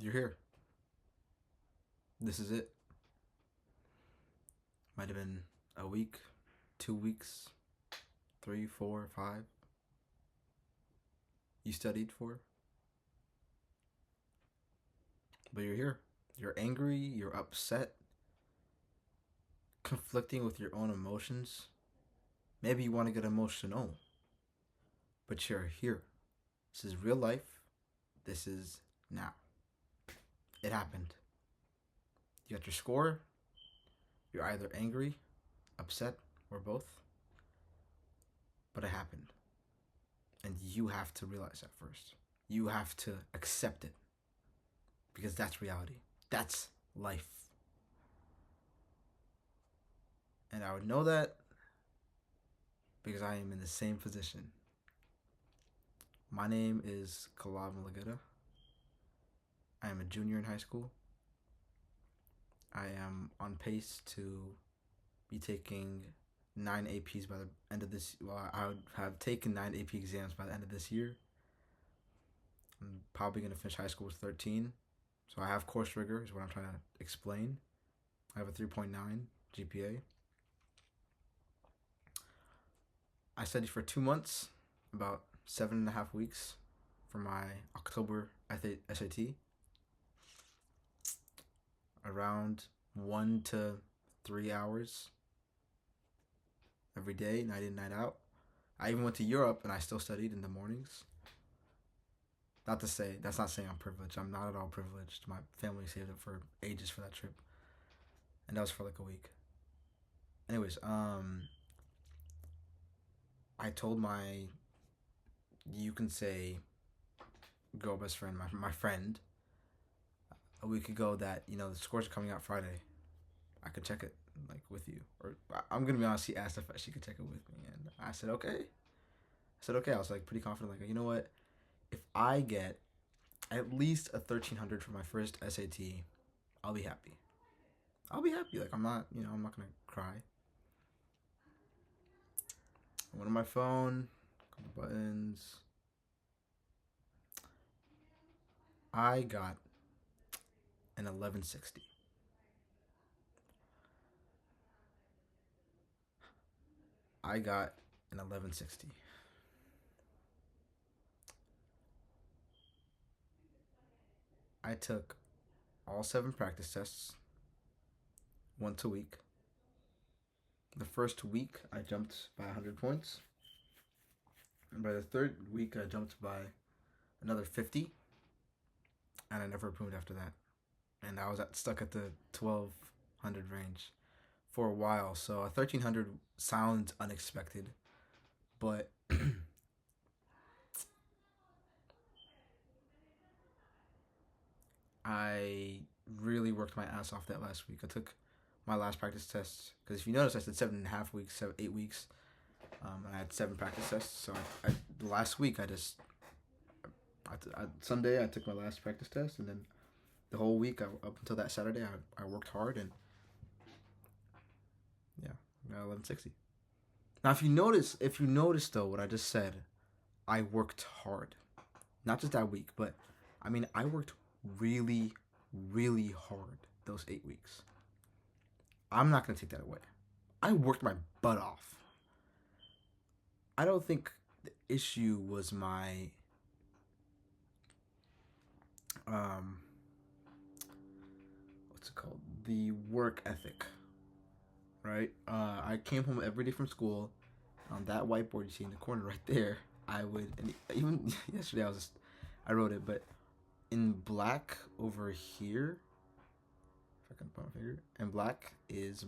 You're here. This is it. Might have been a week, 2 weeks, 3, 4, 5. You studied for, but you're here. You're angry, you're upset, conflicting with your own emotions. Maybe you want to get emotional, but you're here. This is real life. This is now. It happened. You got your score. You're either angry, upset, or both. But it happened. And you have to realize that first. You have to accept it. Because that's reality. That's life. And I would know that because I am in the same position. My name is Kalab. I am a junior in high school. I am on pace to be taking 9 APs by the end of this. Well, I would have taken 9 AP exams by the end of this year. I'm probably going to finish high school with 13. So I have course rigor is what I'm trying to explain. I have a 3.9 GPA. I studied for 2 months, about 7.5 weeks for my October SAT. Around 1 to 3 hours every day, night in, night out. I even went to Europe and I still studied in the mornings. That's not saying I'm privileged. I'm not at all privileged. My family saved up for ages for that trip. And that was for like a week. Anyways, I told you can say, girl best friend, my friend, a week ago that, the scores are coming out Friday. I could check it, like, with you. Or, I'm going to be honest, she asked if she could check it with me. And I said, okay. I was, like, pretty confident. Like, you know what? If I get at least a 1,300 for my first SAT, I'll be happy. Like, I'm not going to cry. I went on my phone, couple buttons. I got an 1160. I got an 1160. I took all 7 practice tests, once a week. The first week, I jumped by 100 points. And by the third week, I jumped by another 50. And I never improved after that. And I was stuck at the 1,200 range for a while. So a 1,300 sounds unexpected. But I really worked my ass off that last week. I took my last practice test because if you notice, I said 7.5 weeks, 8 weeks, and I had 7 practice tests. So last week Sunday I took my last practice test, and then the whole week up until that Saturday I worked hard, and yeah, I got 1160. Now if you notice though what I just said, I worked hard, not just that week, but I worked really, really hard those 8 weeks. I'm not going to take that away. I worked my butt off. I don't think the issue was my what's it called? The work ethic. Right? I came home every day from school. On that whiteboard you see in the corner right there, and even yesterday I wrote it, but in black over here, if I can put my finger, in black is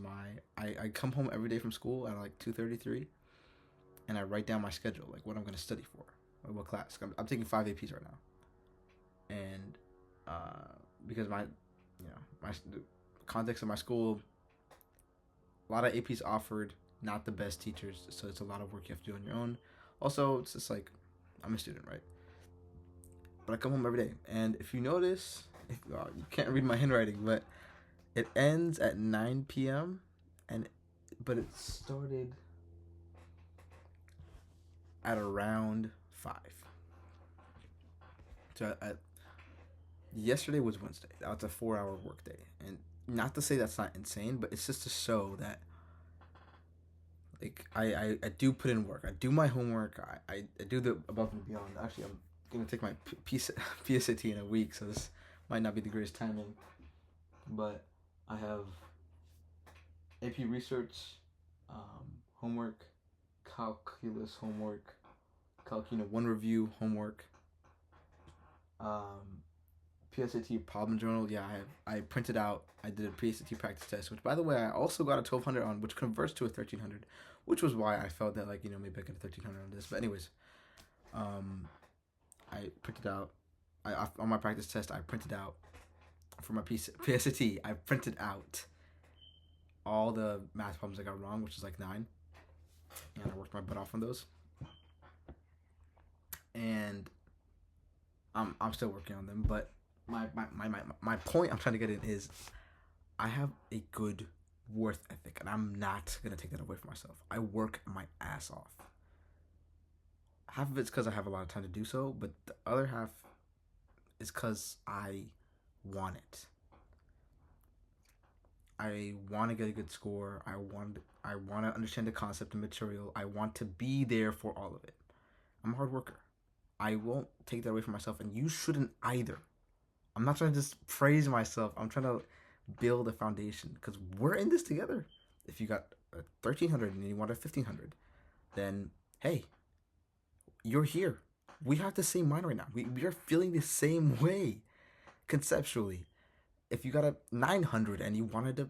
I come home every day from school at like 2:33, and I write down my schedule, like what I'm going to study for, or what class. I'm taking 5 APs right now, and because the context of my school, a lot of APs offered, not the best teachers, so it's a lot of work you have to do on your own. Also, it's just like, I'm a student, right? But I come home every day, and if you notice, you can't read my handwriting, but it ends at 9 p.m. But it started at around 5. So yesterday was Wednesday. That was a 4 hour work day. And not to say that's not insane, but it's just to show that like I do put in work. I do my homework. I do the above and beyond. Actually, I'm gonna take my PSAT in a week, so this might not be the greatest timing. But I have AP research, homework, calculus homework, one review homework, um, PSAT problem journal. Yeah, I printed out. I did a PSAT practice test, which by the way I also got a 1200 on, which converts to a 1300, which was why I felt that like maybe I get a 1300 on this. But anyways, um, I printed out. On my practice test I printed out for my PSAT. I printed out all the math problems I got wrong, which is like 9, and I worked my butt off on those. And I'm still working on them, but my point I'm trying to get in is I have a good worth ethic, and I'm not gonna take that away from myself. I work my ass off. Half of it's because I have a lot of time to do so, but the other half is because I want it. I want to get a good score. I want to understand the concept and material. I want to be there for all of it. I'm a hard worker. I won't take that away from myself, and you shouldn't either. I'm not trying to just praise myself. I'm trying to build a foundation because we're in this together. If you got a 1300 and you want a 1500, then hey, you're here. We have the same mind right now. We are feeling the same way conceptually. If you got a 900 and you wanted a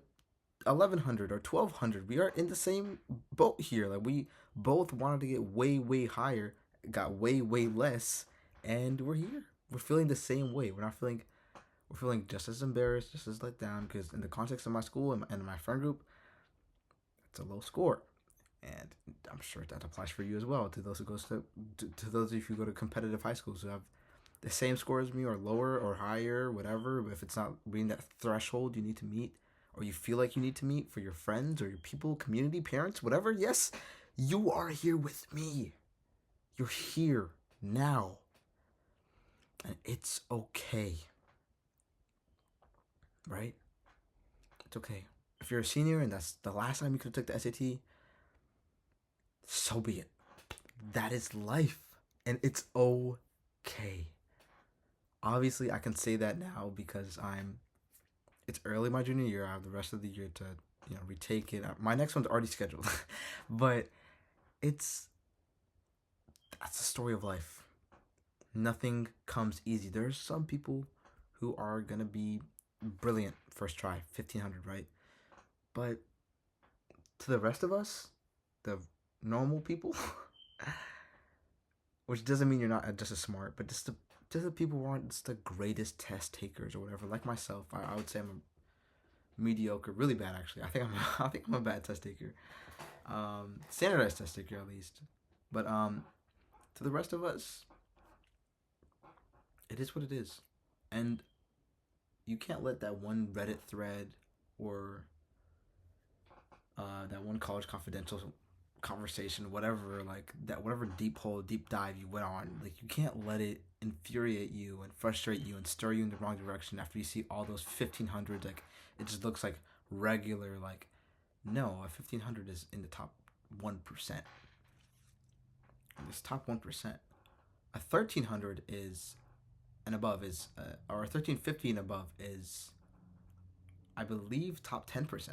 1100 or 1200, we are in the same boat here. Like we both wanted to get way higher, got way less, and we're here. We're feeling the same way. We're feeling just as embarrassed, just as let down, because in the context of my school and my friend group, it's a low score, and I'm sure that applies for you as well. To those who goes to those of you who go to competitive high schools who have the same score as me or lower or higher, whatever. But if it's not reaching that threshold you need to meet, or you feel like you need to meet for your friends or your people, community, parents, whatever, yes, you are here with me. You're here now. And it's okay. Right? It's okay. If you're a senior and that's the last time you could have took the SAT, so be it. That is life. And it's okay. Obviously, I can say that now because it's early my junior year. I have the rest of the year to, retake it. My next one's already scheduled. But that's the story of life. Nothing comes easy. There's some people who are going to be brilliant first try, 1500, right? But to the rest of us, the normal people, which doesn't mean you're not just as smart, but just the people who aren't just the greatest test takers or whatever, like myself. I would say I'm a mediocre, really bad actually. I think I'm a bad test taker, standardized test taker at least. But to the rest of us, it is what it is, and you can't let that one Reddit thread or that one college confidential conversation, whatever, like that, whatever deep dive you went on, like you can't let it infuriate you and frustrate you and stir you in the wrong direction after you see all those 1500s. Like it just looks like regular. Like no, a 1500 is in the top 1%. This top 1%. A 1300 is and above is, or 1350 and above is, I believe, top 10%.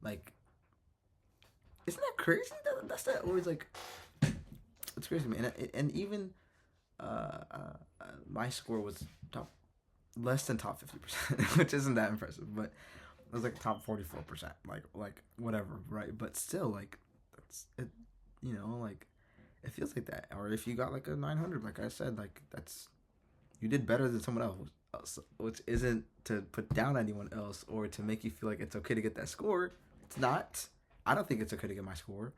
Like, isn't that crazy? That's that always like, it's crazy to me. And even my score was less than top 50%, which isn't that impressive, but it was like top 44%, like whatever, right? But still, like, that's it, like it feels like that. Or if you got like a 900, like I said, like you did better than someone else, which isn't to put down anyone else or to make you feel like it's okay to get that score. It's not. I don't think it's okay to get my score,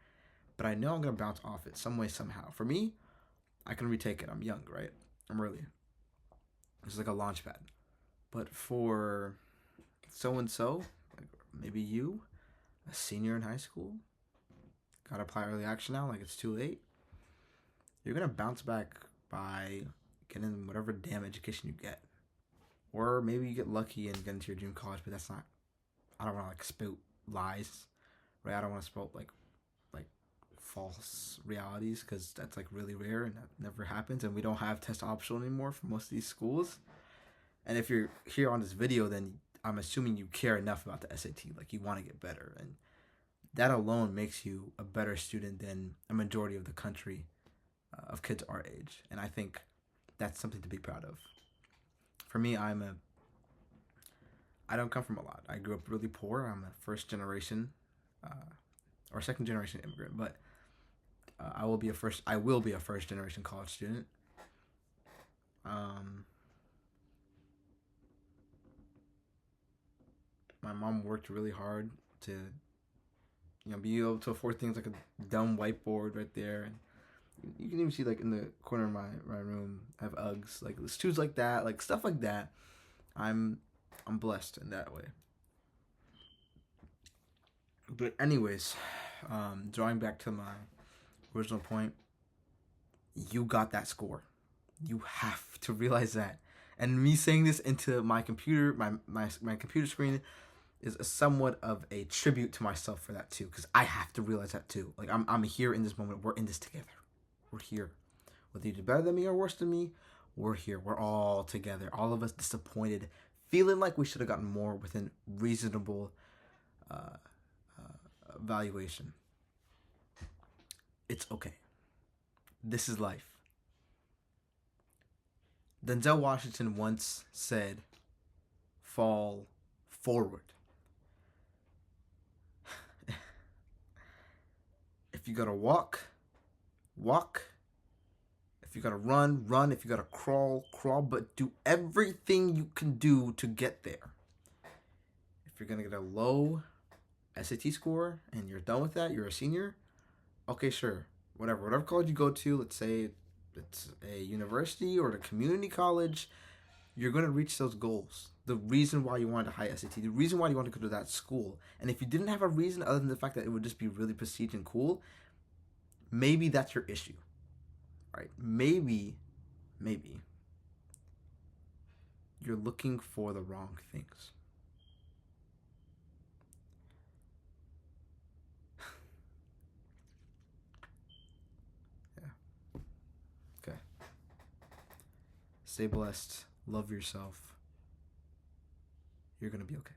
but I know I'm gonna bounce off it some way, somehow. For me, I can retake it. I'm young, right? I'm early. It's like a launch pad. But for so and so, like maybe you, a senior in high school, gotta apply early action now, like it's too late. You're gonna bounce back by getting whatever damn education you get. or maybe you get lucky and get into your dream college. But that's not. I don't want to like spout lies, right? I don't want to spout like false realities because that's like really rare and that never happens. And we don't have test optional anymore for most of these schools. And if you're here on this video, then I'm assuming you care enough about the SAT, like you want to get better, and that alone makes you a better student than a majority of the country of kids our age. And I think that's something to be proud of. For me, I don't come from a lot. I grew up really poor. I'm a first generation or second generation immigrant, but I will be a first generation college student. My mom worked really hard to be able to afford things like a dumb whiteboard right there. And you can even see like in the corner of my room, I have Uggs, like shoes like that, like stuff like that. I'm blessed in that way. But anyways, drawing back to my original point, you got that score. You have to realize that. And me saying this into my computer, my computer screen, is a somewhat of a tribute to myself for that too, because I have to realize that too. Like I'm here in this moment. We're in this together. We're here. Whether you do better than me or worse than me, we're here. We're all together. All of us disappointed, feeling like we should have gotten more within reasonable valuation. It's okay. This is life. Denzel Washington once said, "Fall forward." If you gotta walk, walk. If you gotta run, run. If you gotta crawl, crawl. But do everything you can do to get there. If you're gonna get a low SAT score and you're done with that, you're a senior, okay, sure. Whatever college you go to, let's say it's a university or a community college, you're gonna reach those goals. The reason why you wanted a high SAT, the reason why you wanted to go to that school. And if you didn't have a reason other than the fact that it would just be really prestige and cool, maybe that's your issue, right? Maybe you're looking for the wrong things. Yeah. Okay. Stay blessed. Love yourself. You're gonna be okay.